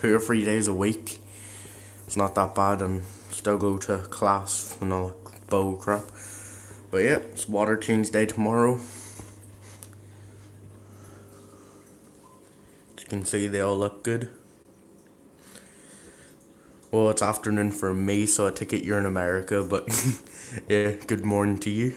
2 or 3 days a week. It's not that bad, and still go to class and all bull crap. But yeah, it's water change day tomorrow. As you can see, they all look good. Well, it's afternoon for me, so I take it you're in America, but yeah, good morning to you.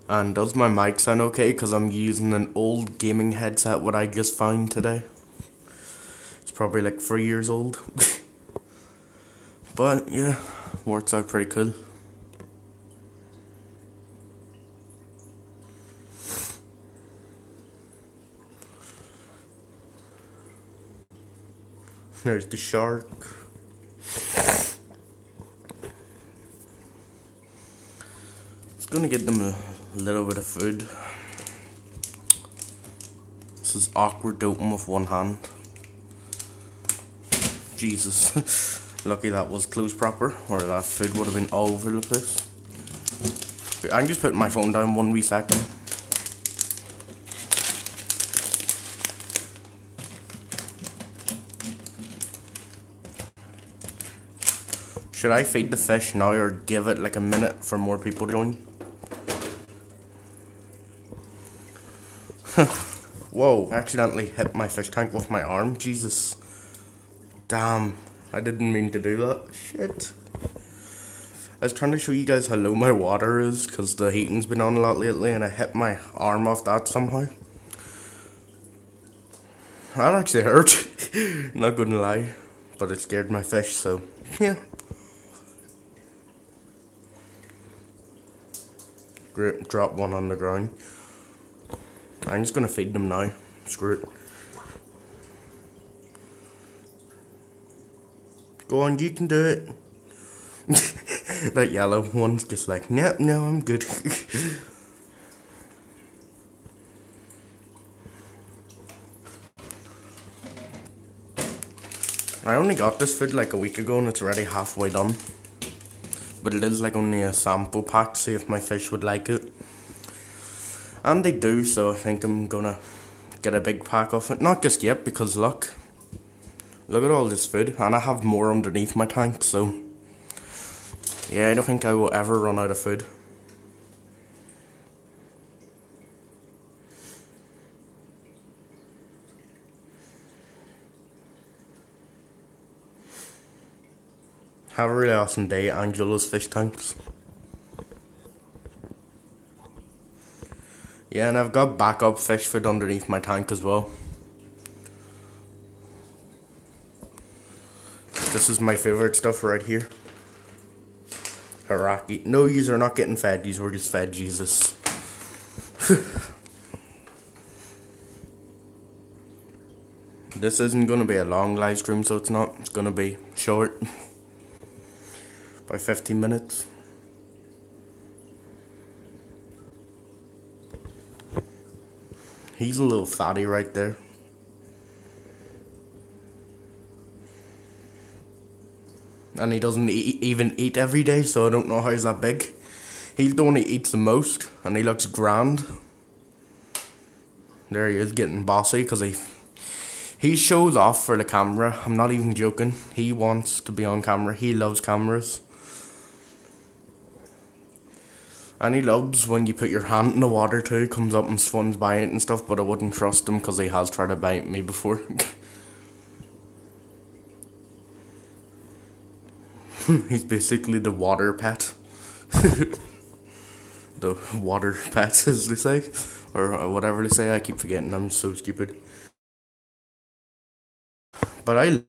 And does my mic sound okay? Because I'm using an old gaming headset, what I just found today. It's probably like 3 years old. But yeah, works out pretty cool. There's the shark. Just gonna get them a little bit of food. This is awkward to open with one hand. Jesus. Lucky that was closed proper, or that food would have been all over the place. I can just put my phone down 1 wee second. Should I feed the fish now or give it like a minute for more people to join? Whoa, I accidentally hit my fish tank with my arm. Jesus. Damn, I didn't mean to do that. Shit. I was trying to show you guys how low my water is because the heating's been on a lot lately and I hit my arm off that somehow. That actually hurt. Not gonna lie. But it scared my fish, so yeah. Great, drop one on the ground. I'm just gonna feed them now. Screw it. Go on, you can do it. That yellow one's just like, no, no, I'm good. I only got this food like a week ago and it's already halfway done. But it is like only a sample pack to see if my fish would like it. And they do, so I think I'm gonna get a big pack of it. Not just yet, because look at all this food. And I have more underneath my tank, so yeah, I don't think I will ever run out of food. Have a really awesome day, Angela's Fish Tanks. Yeah, and I've got backup fish food underneath my tank as well. This is my favorite stuff right here. Haraki. No, yous are not getting fed, yous were just fed Jesus. This isn't gonna be a long live stream, so it's not. It's gonna be short. By 15 minutes. He's a little fatty right there. And he doesn't even eat every day, so I don't know how he's that big. He's the one who eats the most, and he looks grand. There he is, getting bossy, because he shows off for the camera. I'm not even joking. He wants to be on camera. He loves cameras. And he loves when you put your hand in the water too, comes up and swims by it and stuff, but I wouldn't trust him because he has tried to bite me before. He's basically the water pet. The water pet, as they say. Or whatever they say, I keep forgetting, I'm so stupid. But I...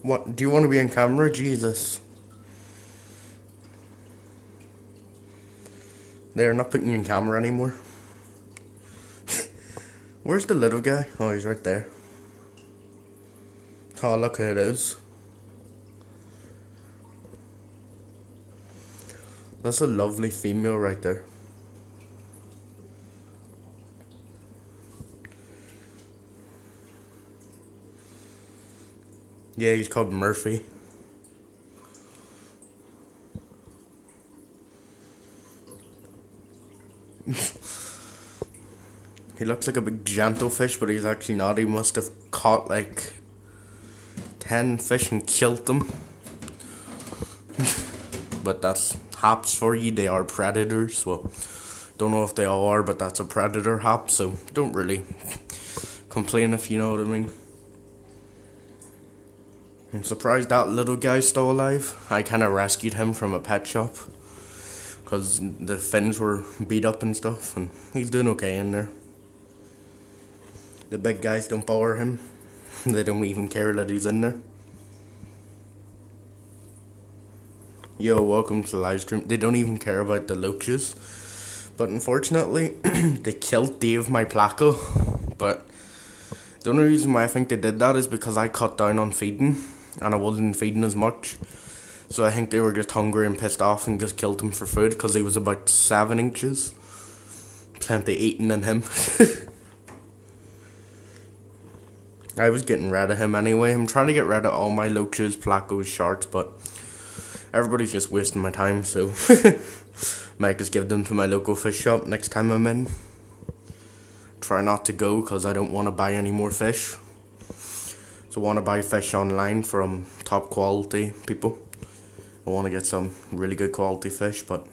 What, do you want to be on camera? Jesus. They're not putting you in camera anymore. Where's the little guy? Oh, he's right there. Oh, look who it is. That's a lovely female right there. Yeah, he's called Murphy. He looks like a big gentle fish, but he's actually not. He must have caught like 10 fish and killed them. But that's haps for you. They are predators. Well, don't know if they all are, but that's a predator hap, so don't really complain if you know what I mean. I'm surprised that little guy's still alive. I kind of rescued him from a pet shop because the fins were beat up and stuff, and he's doing okay in there. The big guys don't bother him. They don't even care that he's in there. Yo, welcome to the live stream. They don't even care about the loaches. But unfortunately, they killed Dave, my Placo. But the only reason why I think they did that is because I cut down on feeding. And I wasn't feeding as much. So I think they were just hungry and pissed off and just killed him for food. Because he was about 7 inches. Plenty eating in him. I was getting rid of him anyway. I'm trying to get rid of all my loaches, Placos, sharks, but everybody's just wasting my time, so might just give them to my local fish shop next time I'm in. Try not to go because I don't want to buy any more fish. So I want to buy fish online from top quality people. I want to get some really good quality fish, but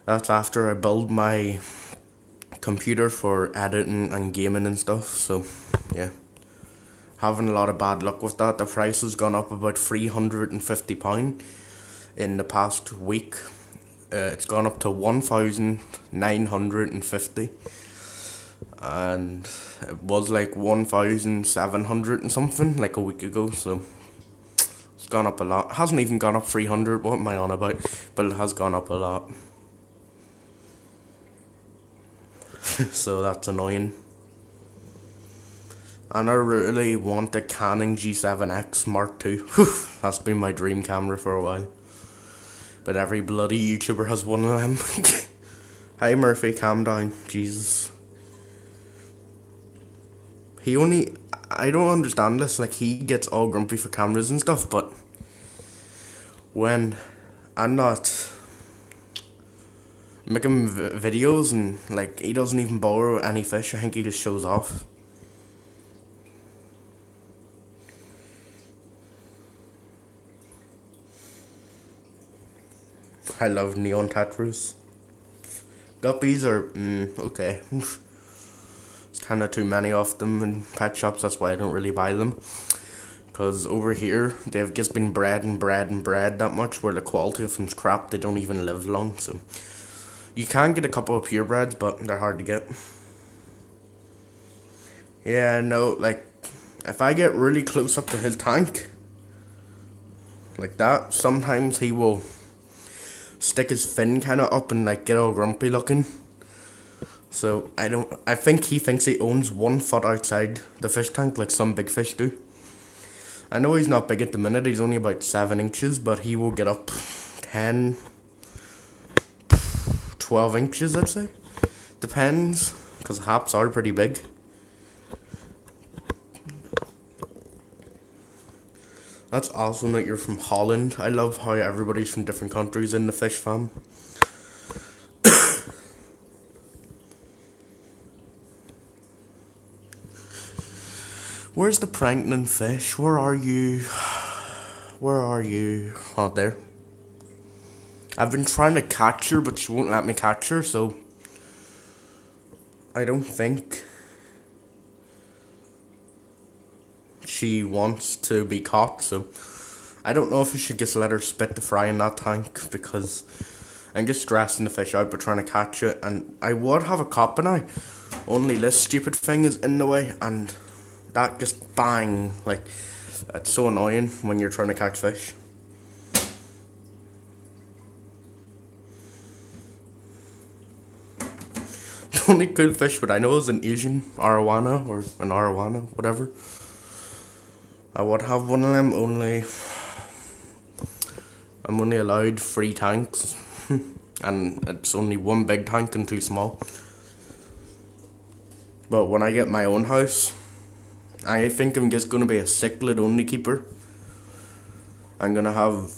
that's after I build my computer for editing and gaming and stuff, so yeah. Having a lot of bad luck with that. The price has gone up about £350 in the past week. It's gone up to 1,950, and it was like 1,700 and something like a week ago, so it's gone up a lot. It hasn't even gone up 300, what am I on about? But it has gone up a lot. So that's annoying. And I really want the Canon G7X Mark II. That's been my dream camera for a while. But every bloody YouTuber has one of them. Hi Murphy, calm down. Jesus. I don't understand this, like he gets all grumpy for cameras and stuff, but when I'm not making videos and like he doesn't even borrow any fish, I think he just shows off. I love neon tattoos. Guppies are okay. It's kind of too many of them in pet shops, that's why I don't really buy them. Because over here, they've just been bred and bred and bred that much where the quality of them's crap, they don't even live long, so. You can get a couple of purebreds, but they're hard to get. Yeah, no, like, if I get really close up to his tank, like that, sometimes he will stick his fin kind of up and like get all grumpy looking. So I think he thinks he owns 1 foot outside the fish tank like some big fish do. I know he's not big at the minute, he's only about 7 inches, but he will get up 10, 12 inches, I'd say. Depends, because haps are pretty big. That's awesome that you're from Holland. I love how everybody's from different countries in the fish fam. Where's the pregnant fish? Where are you? Where are you? Oh, there. I've been trying to catch her, but she won't let me catch her, so I don't think she wants to be caught, so I don't know if I should just let her spit the fry in that tank, because I'm just stressing the fish out by trying to catch it, and I would have a copper now, only this stupid thing is in the way, and that just bang, like, it's so annoying when you're trying to catch fish. The only cool fish that I know is an Asian arowana, or an arowana, whatever. I would have one of them, I'm only allowed 3 tanks, and it's only 1 big tank and 2 small. But when I get my own house, I think I'm just gonna be a cichlid only keeper. I'm gonna have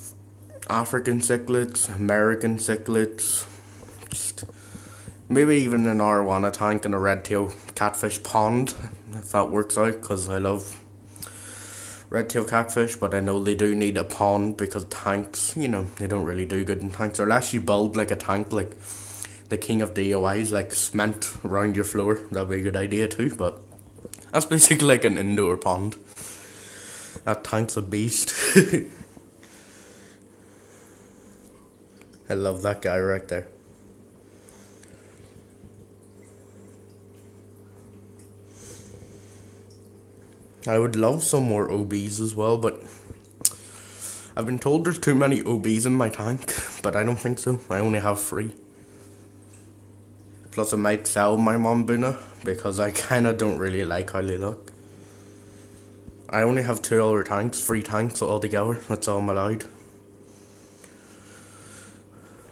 African cichlids, American cichlids, just maybe even an arowana tank and a red tail catfish pond, if that works out, because I love red tail catfish, but I know they do need a pond because tanks, they don't really do good in tanks, unless you build like a tank like the king of DIYs, like cement around your floor. That'd be a good idea too, but that's basically like an indoor pond. That tank's a beast. I love that guy right there. I would love some more OBs as well, but I've been told there's too many OBs in my tank, but I don't think so. I only have 3. Plus I might sell my Mombuna, because I kinda don't really like how they look. I only have 2 other tanks, 3 tanks altogether, that's all I'm allowed.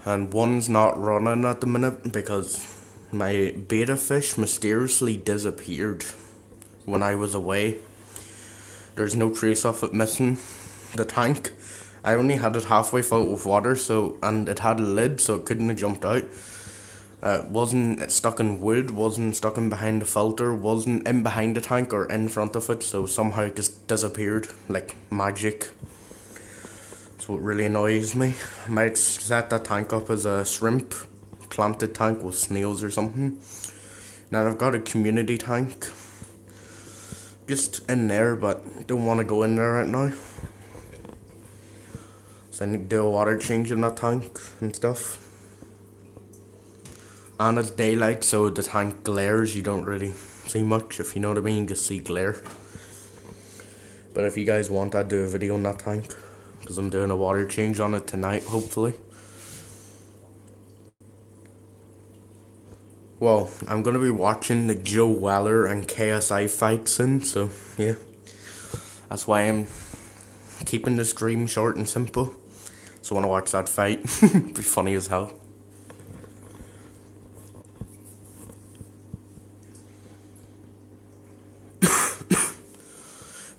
And one's not running at the minute because my beta fish mysteriously disappeared when I was away. There's no trace of it missing the tank. I only had it halfway full with water, and it had a lid, so it couldn't have jumped out. Wasn't stuck in wood, wasn't stuck in behind the filter, wasn't in behind the tank or in front of it, so somehow it just disappeared like magic. So it really annoys me. I might set that tank up as a shrimp planted tank with snails or something. Now I've got a community tank just in there, but don't want to go in there right now. So I need to do a water change in that tank and stuff. And it's daylight, so the tank glares. You don't really see much, if you know what I mean. You just see glare. But if you guys want, I'd do a video on that tank, because I'm doing a water change on it tonight, hopefully. Well, I'm going to be watching the Joe Weller and KSI fight soon, so yeah. That's why I'm keeping the stream short and simple. So I want to watch that fight. Be funny as hell.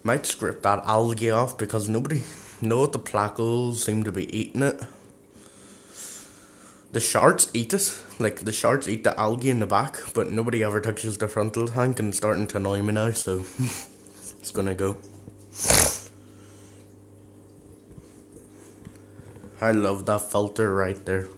Might script that algae off because no, the placos seem to be eating it. The sharks eat it, like the sharks eat the algae in the back, but nobody ever touches the frontal tank, and it's starting to annoy me now, so it's gonna go. I love that filter right there.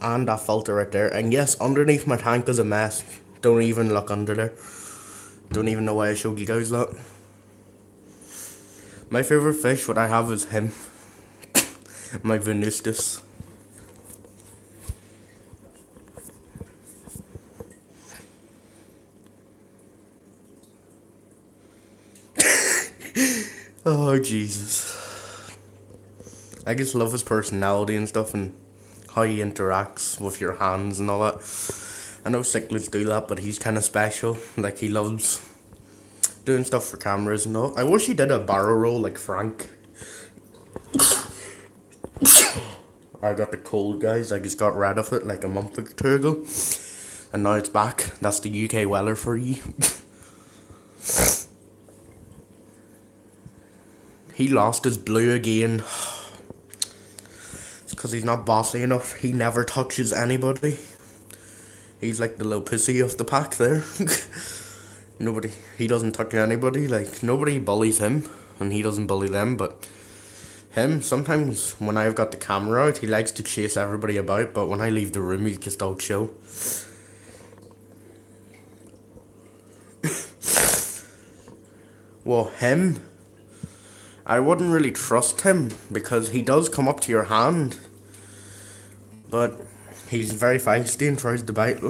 And that filter right there, and yes, underneath my tank is a mess. Don't even look under there. Don't even know why I showed you guys that. My favorite fish, what I have, is him. My Venustus. Oh, Jesus. I just love his personality and stuff, and how he interacts with your hands and all that. I know cichlids do that, but he's kind of special. Like, he loves doing stuff for cameras and all. I wish he did a barrel roll like Frank. I got the cold, guys. I just got rid of it like a month or 2 ago. And now it's back. That's the UK Weller for you. He lost his blue again. It's because he's not bossy enough. He never touches anybody. He's like the little pussy of the pack there. He doesn't touch anybody. Like, nobody bullies him, and he doesn't bully them, but him, sometimes when I've got the camera out, he likes to chase everybody about, but when I leave the room, he's just all chill. Well, him, I wouldn't really trust him, because he does come up to your hand, but he's very feisty and tries to bite.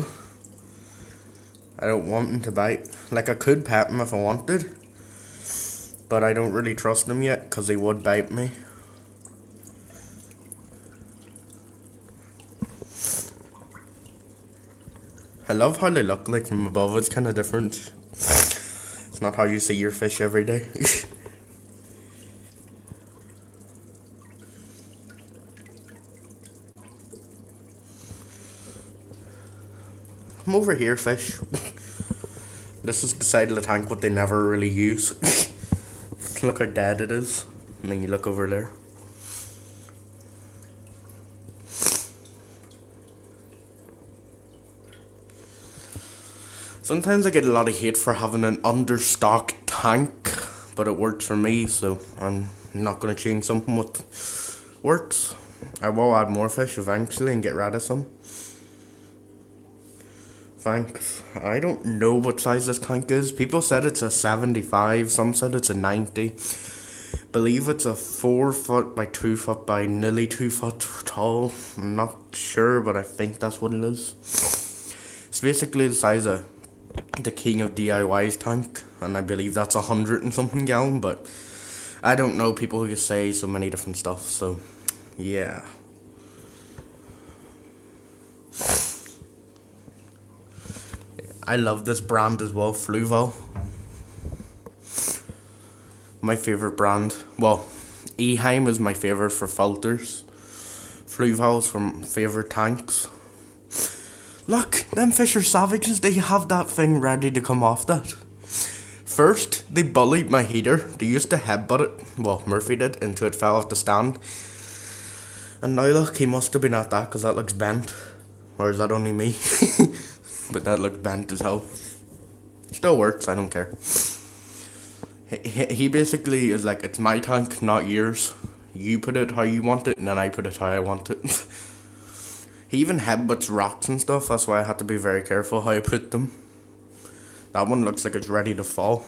I don't want him to bite. Like, I could pet him if I wanted, but I don't really trust him yet, because he would bite me. I love how they look like from above. It's kind of different. It's not how you see your fish every day. come over here, fish. This is the side of the tank what they never really use. Look how dead it is. And then you look over there. Sometimes I get a lot of hate for having an understocked tank, but it works for me, so I'm not going to change something what works. I will add more fish eventually and get rid of some. Thanks. I don't know what size this tank is. People said it's a 75, some said it's a 90. Believe it's a 4 foot by 2 foot by nearly 2 foot tall. I'm not sure, but I think that's what it is. It's basically the size of the King of DIY's tank, and I believe that's 100 and something gallon, but I don't know. People just say so many different stuff, so yeah. I love this brand as well, Fluval. My favorite brand. Well, Eheim is my favorite for filters. Fluval's from favorite tanks. Look, them fish are savages. They have that thing ready to come off that. First, they bullied my heater. They used to headbutt it. Well, Murphy did, until it fell off the stand. And now look, he must have been at that because that looks bent. Or is that only me? But that looks bent as hell. Still works, I don't care. He basically is like, it's my tank, not yours. You put it how you want it, and then I put it how I want it. He even headbutts rocks and stuff, that's why I had to be very careful how I put them. That one looks like it's ready to fall.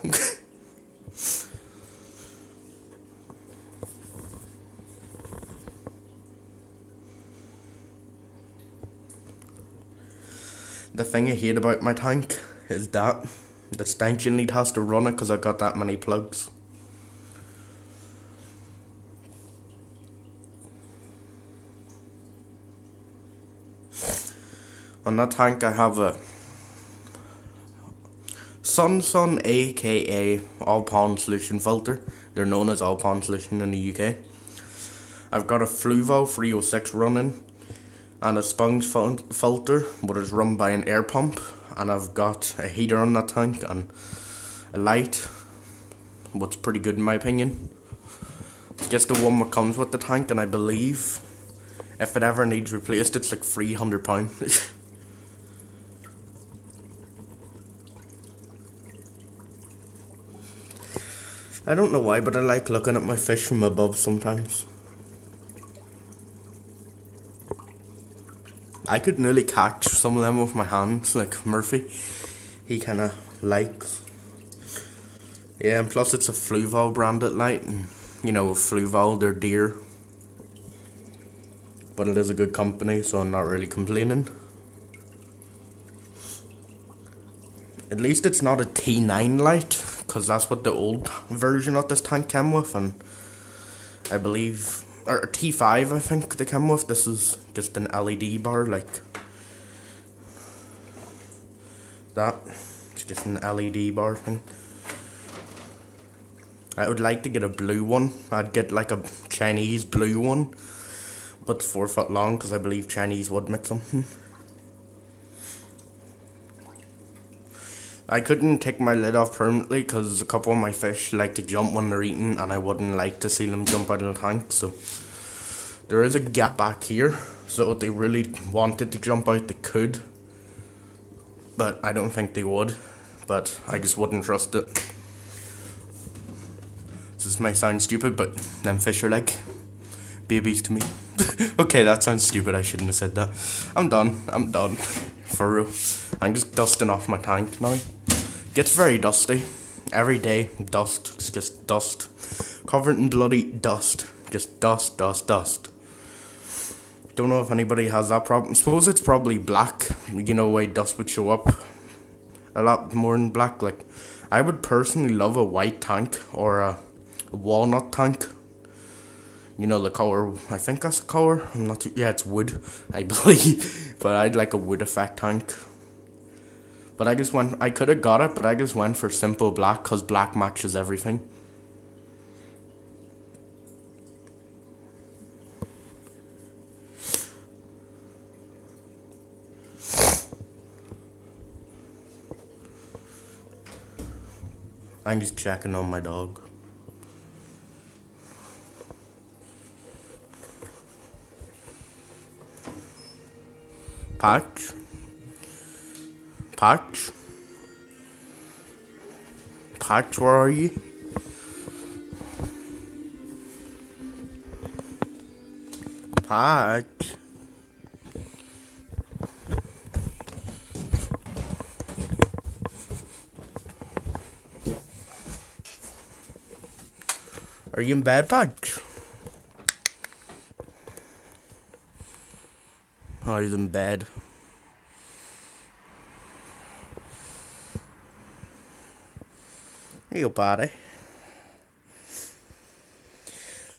The thing I hate about my tank is that the extension lead has to run it because I got that many plugs. On that tank I have a Sunsun, aka All Pond Solution filter. They're known as All Pond Solution in the UK. I've got a Fluval 306 running and a sponge filter, but it's run by an air pump, and I've got a heater on that tank and a light, what's pretty good in my opinion. It's just the one that comes with the tank, and I believe if it ever needs replaced it's like £300. I don't know why, but I like looking at my fish from above sometimes. I could nearly catch some of them with my hands, like Murphy. He kinda likes. Yeah, and plus it's a Fluval branded light, and you know, with Fluval, they're dear. But it is a good company, so I'm not really complaining. At least it's not a T9 light, because that's what the old version of this tank came with, and I believe, or T5 I think they came with. This is just an LED bar like that. It's just an LED bar thing. I would like to get a blue one. I'd get like a Chinese blue one, but 4 foot long, because I believe Chinese would make something. I couldn't take my lid off permanently because a couple of my fish like to jump when they're eating, and I wouldn't like to see them jump out of the tank, so there is a gap back here, so if they really wanted to jump out they could, but I don't think they would, but I just wouldn't trust it. This might sound stupid, but them fish are like babies to me. Okay, that sounds stupid, I shouldn't have said that. I'm done, for real. I'm just dusting off my tank now. Gets very dusty. Every day, dust. It's just dust. Covered in bloody dust. Just dust. Don't know if anybody has that problem. Suppose it's probably black. You know, why dust would show up a lot more than black. Like, I would personally love a white tank or a walnut tank. You know, the color, I think that's the color. I'm not too, yeah, it's wood, I believe. But I'd like a wood effect tank. But I could have got it, but I just went for simple black, because black matches everything. I'm just checking on my dog. Patch? Patch? Patch, where are you? Patch? Are you in bed, Patch? Oh, he's in bed. Here you go, buddy.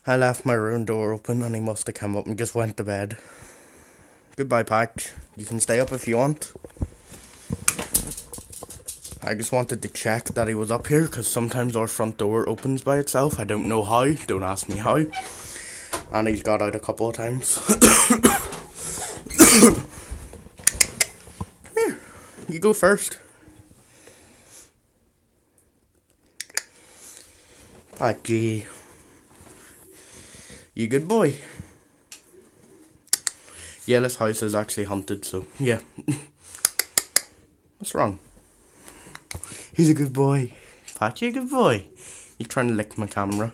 I left my room door open and he must have come up and just went to bed. Goodbye, Patch. You can stay up if you want. I just wanted to check that he was up here because sometimes our front door opens by itself. I don't know how. Don't ask me how. And he's got out a couple of times. Here, you go first. Patchy. You good boy? Yeah, this house is actually haunted, so yeah. What's wrong? He's a good boy. Patchy, a good boy. He's trying to lick my camera.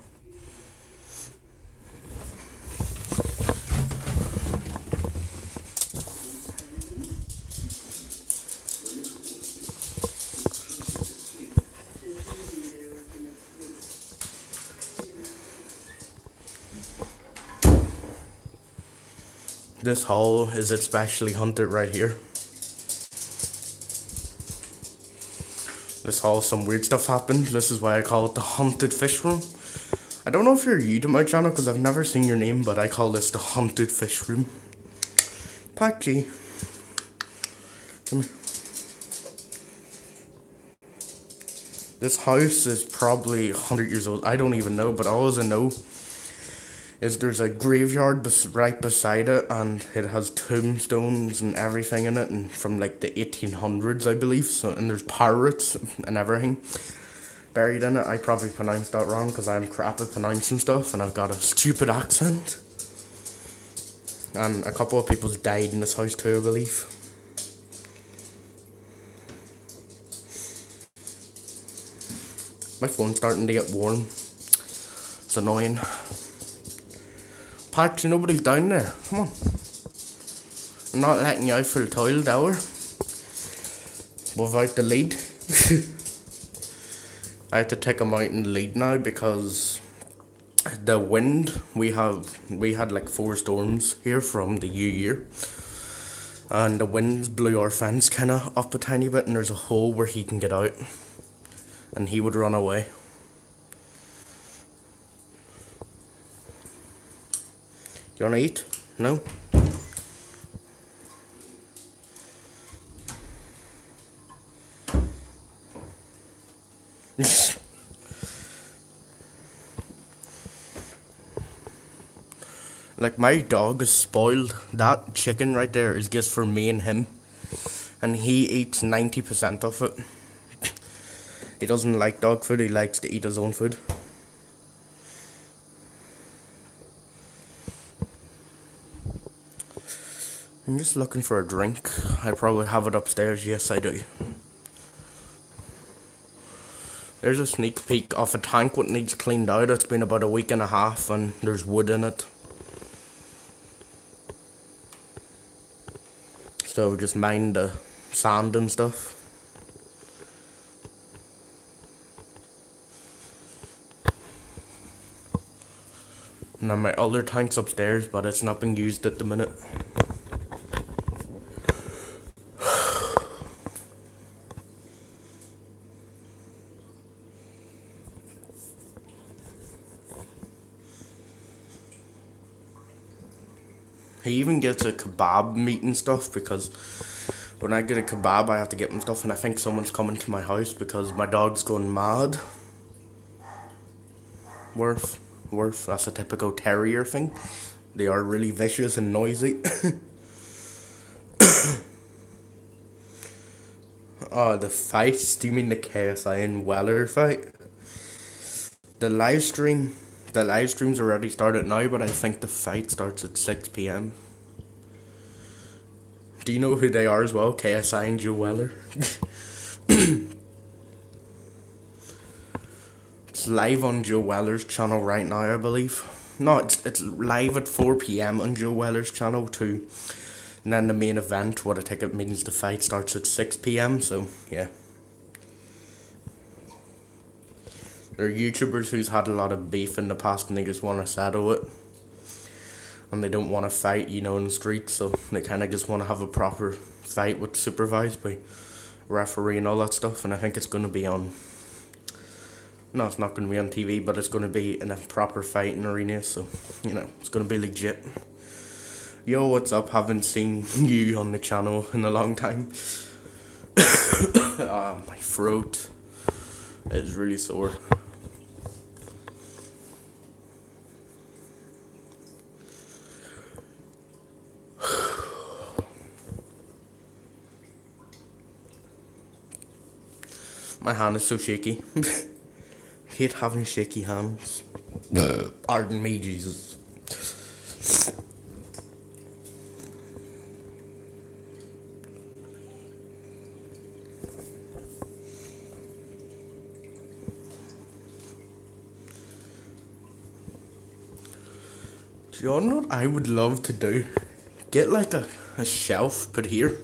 This hall is especially haunted right here. This hall, some weird stuff happened. This is why I call it the haunted fish room. I don't know if you're new to my channel because I've never seen your name, but I call this the haunted fish room. Patchy. Come here. This house is probably 100 years old. I don't even know, but all I know is there's a graveyard right beside it, and it has tombstones and everything in it, and from like the 1800s, I believe. So, and there's parrots and everything buried in it. I probably pronounced that wrong because I'm crap at pronouncing stuff, and I've got a stupid accent. And a couple of people died in this house too, I believe. My phone's starting to get warm. It's annoying. Patch, nobody's down there. Come on. I'm not letting you out for the toilet hour without the lead. I have to take him out in the lead now because the wind, we had like 4 storms here from the new year. And the winds blew our fence kind of up a tiny bit, and there's a hole where he can get out. And he would run away. Do you want to eat? No? Like, my dog is spoiled. That chicken right there is just for me and him. And he eats 90% of it. He doesn't like dog food, he likes to eat his own food. I'm just looking for a drink. I probably have it upstairs. Yes, I do. There's a sneak peek of a tank what needs cleaned out. It's been about a week and a half and there's wood in it. So just mind the sand and stuff. And then my other tank's upstairs, but it's not being used at the minute. He even gets a kebab meat and stuff because when I get a kebab I have to get him stuff, and I think someone's coming to my house because my dog's going mad. Worf, that's a typical terrier thing. They are really vicious and noisy. Oh, the fight? Do you mean the KSI and Weller fight? The live stream, the live stream's already started now, but I think the fight starts at 6 p.m. Do you know who they are as well? KSI and Joe Weller. It's live on Joe Weller's channel right now, I believe. No, it's live at 4 p.m. on Joe Weller's channel too. And then the main event, what I think it means, the fight starts at 6 p.m. So, yeah. There are YouTubers who's had a lot of beef in the past and they just want to settle it. And they don't want to fight, you know, in the streets. So they kind of just want to have a proper fight with supervised by referee and all that stuff. And I think it's going to be on... No, it's not going to be on TV, but it's going to be in a proper fighting arena. So, you know, it's going to be legit. Yo, what's up? Haven't seen you on the channel in a long time. My throat is really sore. My hand is so shaky. Hate having shaky hands. Pardon me, Jesus. Do you know what I would love to do? Get like a shelf put here,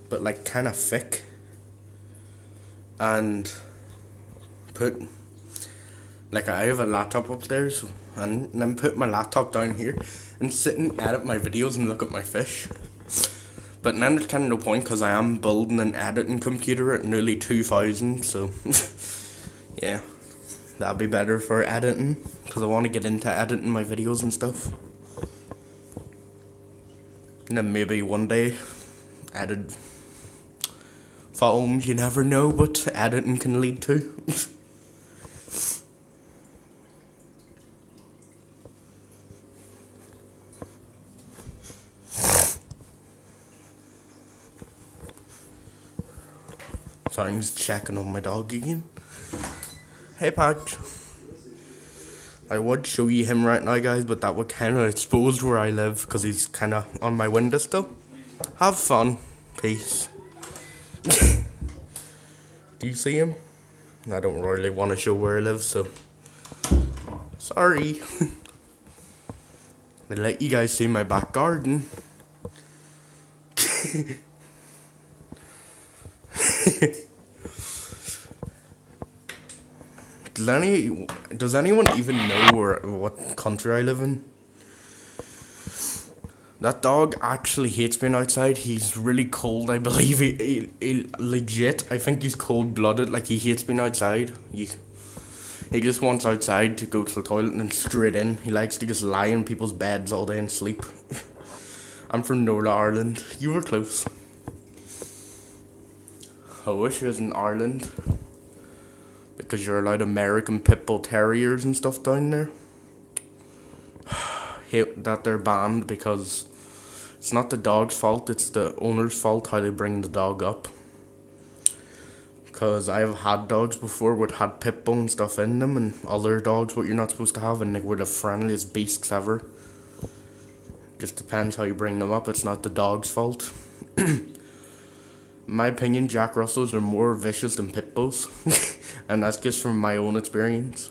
but like kind of thick, and put like I have a laptop upstairs, and then put my laptop down here and sit and edit my videos and look at my fish. But then there's kind of no point because I am building an editing computer at nearly 2,000, so yeah, that'd be better for editing because I want to get into editing my videos and stuff. And then maybe one day edit films, you never know what editing can lead to. Sorry, I'm just checking on my dog again. Hey, Patch. I would show you him right now, guys, but that would kind of expose where I live because he's kind of on my window still. Have fun. Peace. Do you see him? I don't really want to show where I live, so sorry. I'll let you guys see my back garden. Does anyone even know what country I live in? That dog actually hates being outside. He's really cold, I believe. He legit, I think he's cold-blooded. Like, he hates being outside. He just wants outside to go to the toilet and then straight in. He likes to just lie in people's beds all day and sleep. I'm from Northern Ireland. You were close. I wish it was in Ireland. Because you're allowed American Pit Bull Terriers and stuff down there. Hate that they're banned because it's not the dog's fault, it's the owner's fault how they bring the dog up. Because I've had dogs before which had pit bull and stuff in them, and other dogs what you're not supposed to have, and they were the friendliest beasts ever. Just depends how you bring them up, it's not the dog's fault. In my opinion, Jack Russells are more vicious than pit bulls. And that's just from my own experience.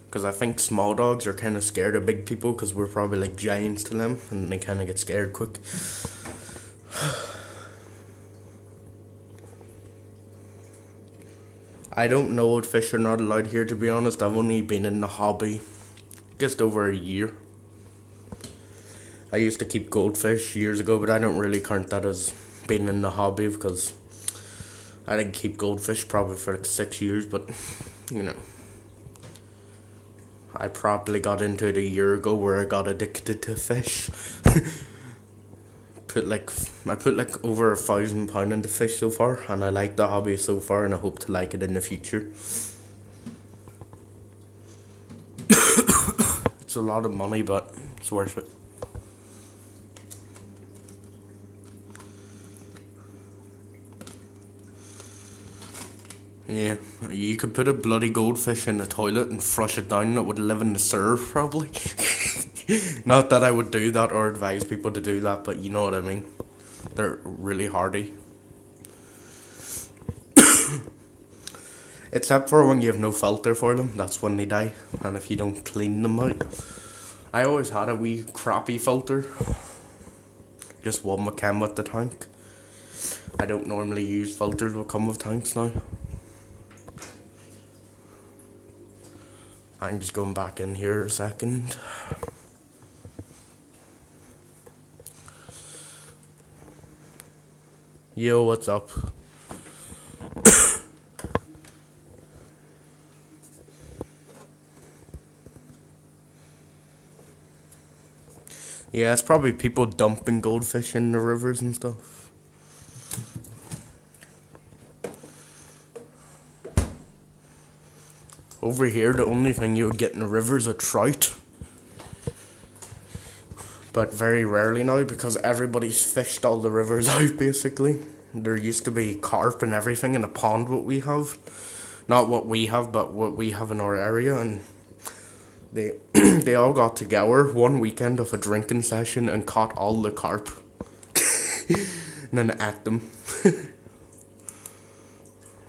Because I think small dogs are kind of scared of big people because we're probably like giants to them and they kind of get scared quick. I don't know what fish are not allowed here, to be honest. I've only been in the hobby just over a year. I used to keep goldfish years ago, but I don't really count that as being in the hobby because I didn't keep goldfish probably for like 6 years, but you know. I probably got into it a year ago where I got addicted to fish. I put like over £1,000 into fish so far, and I like the hobby so far, and I hope to like it in the future. It's a lot of money, but it's worth it. Yeah, you could put a bloody goldfish in the toilet and flush it down and it would live in the sewer, probably. Not that I would do that or advise people to do that, but you know what I mean. They're really hardy. Except for when you have no filter for them, that's when they die. And if you don't clean them out. I always had a wee crappy filter. Just one that came with the tank. I don't normally use filters that come with tanks now. I'm just going back in here a second. Yo, what's up? Yeah, it's probably people dumping goldfish in the rivers and stuff. Over here, the only thing you would get in the river is a trout. But very rarely now because everybody's fished all the rivers out basically. There used to be carp and everything in the pond what we have. Not what we have, but what we have in our area, and they they all got together one weekend of a drinking session and caught all the carp. And then ate them.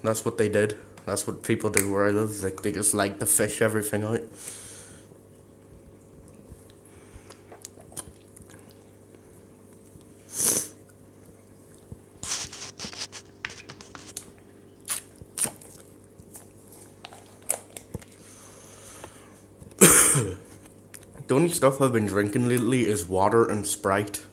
That's what they did. That's what people do where I live. Like, they just like to fish everything out. The only stuff I've been drinking lately is water and Sprite.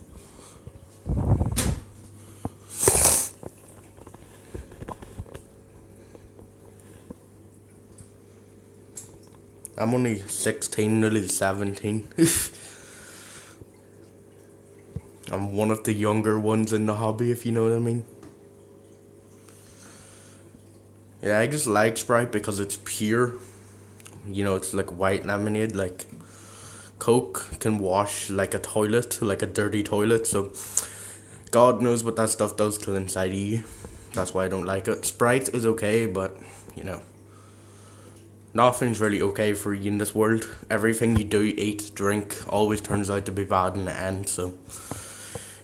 I'm only 16, nearly 17. I'm one of the younger ones in the hobby, if you know what I mean. Yeah, I just like Sprite because it's pure. You know, it's like white lemonade, like Coke can wash like a toilet, like a dirty toilet, so God knows what that stuff does to the inside of you. That's why I don't like it. Sprite is okay, but, you know, nothing's really okay for you in this world. Everything you do, eat, drink, always turns out to be bad in the end, so,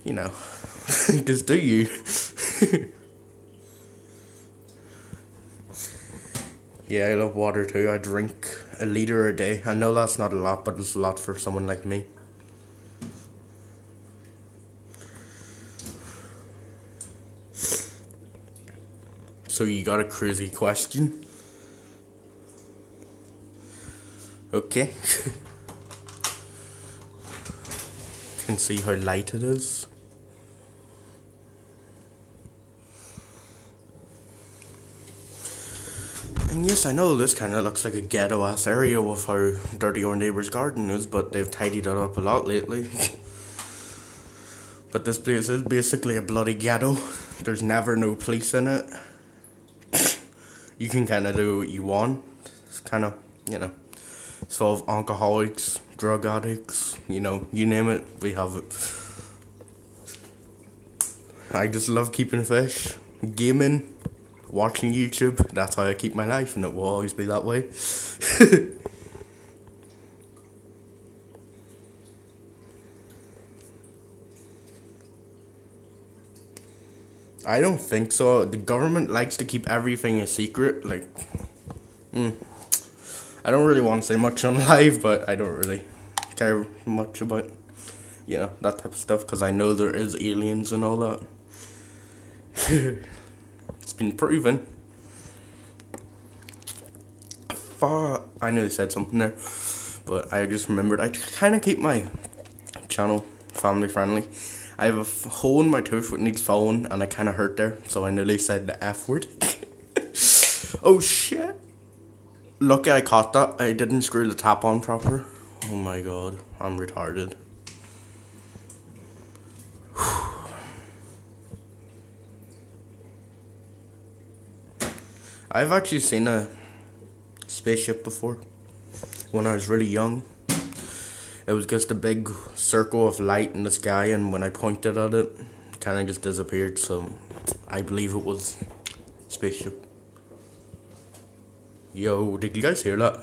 you know, just do you. Yeah, I love water too. I drink a liter a day. I know that's not a lot, but it's a lot for someone like me. So you got a crazy question? Okay. Can see how light it is. And yes, I know this kind of looks like a ghetto-ass area with how dirty our neighbour's garden is, but they've tidied it up a lot lately. But this place is basically a bloody ghetto. There's never no police in it. You can kind of do what you want. It's kind of, you know, it's full of alcoholics, drug addicts, you know, you name it, we have it. I just love keeping fish, gaming, watching YouTube. That's how I keep my life, and it will always be that way. I don't think so. The government likes to keep everything a secret. Like, I don't really want to say much on live, but I don't really care much about, you know, that type of stuff, because I know there is aliens and all that. It's been proven. I nearly said something there, but I just remembered. I kind of keep my channel family friendly. I have a hole in my tooth that needs filling, and I kind of hurt there, so I nearly said the F word. Oh shit! Lucky I caught that. I didn't screw the tap on proper. Oh my god, I'm retarded. I've actually seen a spaceship before when I was really young. It was just a big circle of light in the sky, and when I pointed at it, it kind of just disappeared, so I believe it was a spaceship. Yo, did you guys hear that?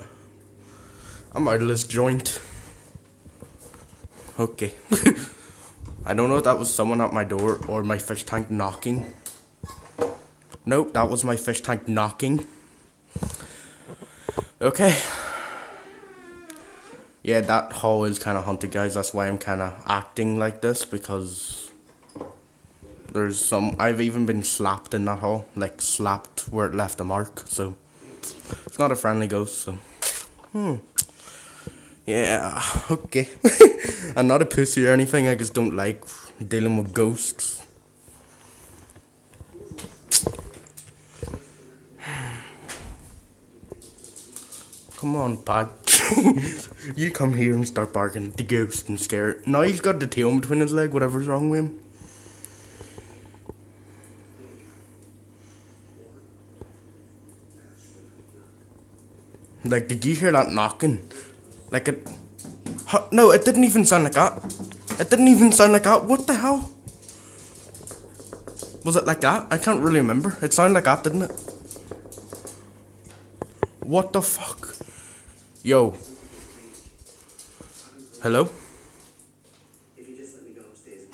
I'm out of this joint. Okay. I don't know if that was someone at my door or my fish tank knocking. Nope, that was my fish tank knocking. Okay. Yeah, that hall is kind of haunted, guys. That's why I'm kind of acting like this, because there's some... I've even been slapped in that hall. Like, slapped where it left a mark. So, it's not a friendly ghost, so... Yeah, okay. I'm not a pussy or anything, I just don't like dealing with ghosts. Come on, Pat. You come here and start barking at the ghost and scare it. Now he's got the tail between his legs, whatever's wrong with him. Like, did you hear that knocking? Like it... No, it didn't even sound like that. It didn't even sound like that. What the hell? Was it like that? I can't really remember. It sounded like that, didn't it? What the fuck? Yo. Hello?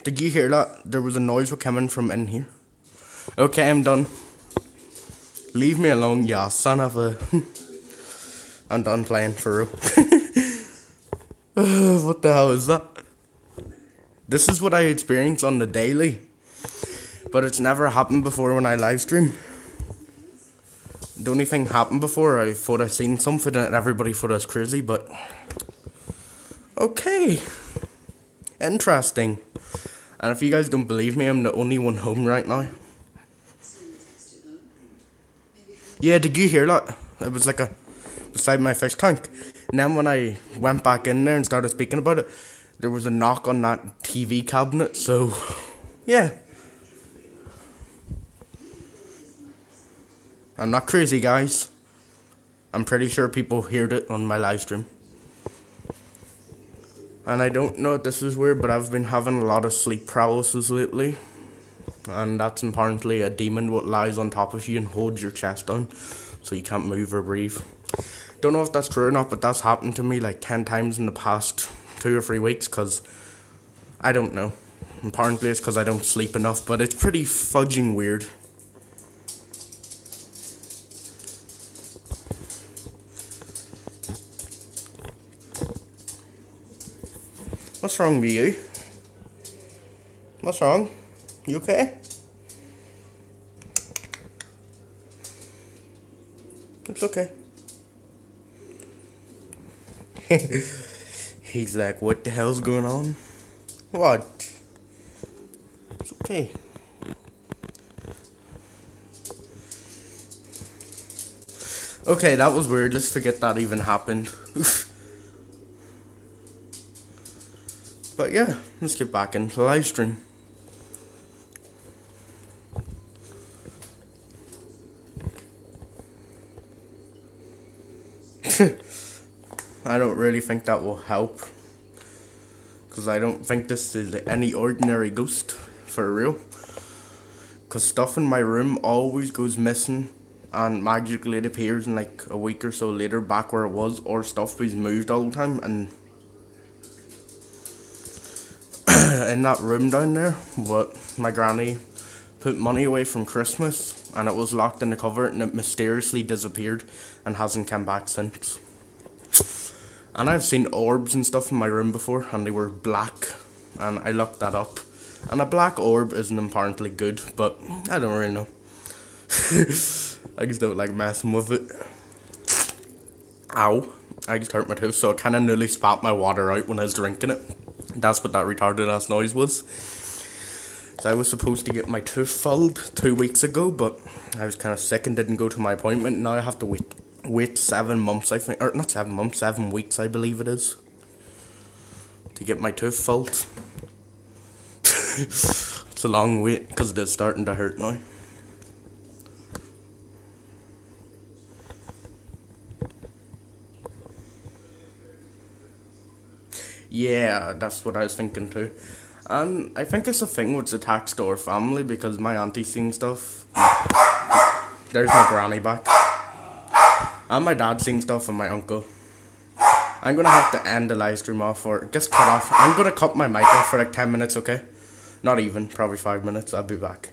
Did you hear that? There was a noise coming from in here. Okay, I'm done. Leave me alone, ya son of a... I'm done playing for real. What the hell is that? This is what I experience on the daily. But it's never happened before when I live stream. The only thing happened before, I thought I seen something and everybody thought I was crazy, but... Okay. Interesting. And if you guys don't believe me, I'm the only one home right now. Yeah, did you hear that? It was like beside my fish tank. And then when I went back in there and started speaking about it, there was a knock on that TV cabinet, so... Yeah. I'm not crazy, guys. I'm pretty sure people heard it on my live stream. And I don't know if this is weird, but I've been having a lot of sleep paralysis lately. And that's apparently a demon what lies on top of you and holds your chest down, so you can't move or breathe. Don't know if that's true or not, but that's happened to me like 10 times in the past 2 or 3 weeks, because I don't know. Apparently it's because I don't sleep enough, but it's pretty fudging weird. What's wrong with you? What's wrong? You okay? It's okay. He's like, what the hell's going on? What? It's okay. Okay, that was weird. Let's forget that even happened. But yeah, let's get back into the live stream. I don't really think that will help, because I don't think this is any ordinary ghost, for real. Because stuff in my room always goes missing and magically it appears in like a week or so later back where it was, or stuff is moved all the time. And in that room down there, what my granny put money away from Christmas, and it was locked in the cupboard, and it mysteriously disappeared and hasn't come back since. And I've seen orbs and stuff in my room before, and they were black, and I looked that up, and a black orb isn't apparently good, but I don't really know. I just don't like messing with it. Ow, I just hurt my tooth, so I kind of nearly spat my water out when I was drinking it. That's what that retarded ass noise was. So I was supposed to get my tooth filled 2 weeks ago, but I was kind of sick and didn't go to my appointment. Now I have to wait 7 months, I think, or not 7 months, 7 weeks, I believe it is, to get my tooth filled. It's a long wait, because it is starting to hurt now. Yeah, that's what I was thinking too. And I think it's a thing with the attached to our family, because my auntie's seen stuff. There's my granny back. And my dad seen stuff and my uncle. I'm gonna have to end the live stream off or just cut off. I'm gonna cut my mic off for like 10 minutes, okay? Not even, probably 5 minutes. I'll be back.